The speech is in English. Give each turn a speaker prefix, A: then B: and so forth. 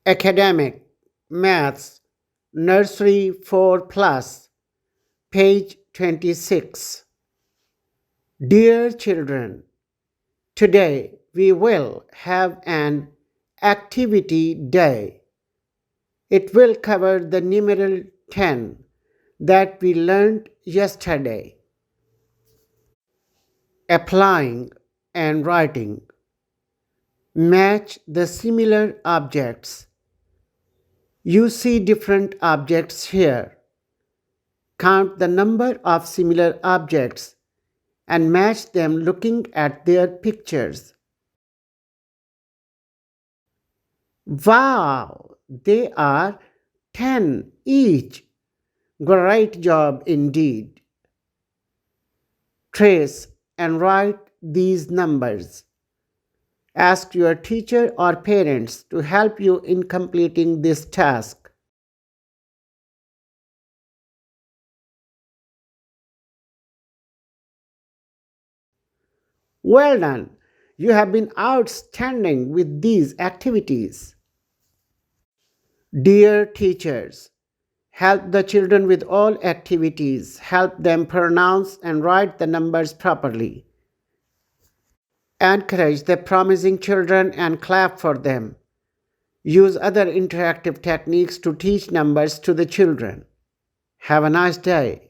A: Academic, Maths, Nursery 4 Plus, page 26. Dear children, today we will have an activity day. It will cover the numeral 10 that we learned yesterday. Applying and writing. Match the similar objects. You see different objects here. Count the number of similar objects and match them looking at their pictures. Wow, they are 10 each. Great job indeed. Trace and write these numbers. Ask your teacher or parents to help you in completing this task. Well done. You have been outstanding with these activities. Dear teachers, help the children with all activities. Help them pronounce and write the numbers properly. Encourage the promising children and clap for them. Use other interactive techniques to teach numbers to the children. Have a nice day.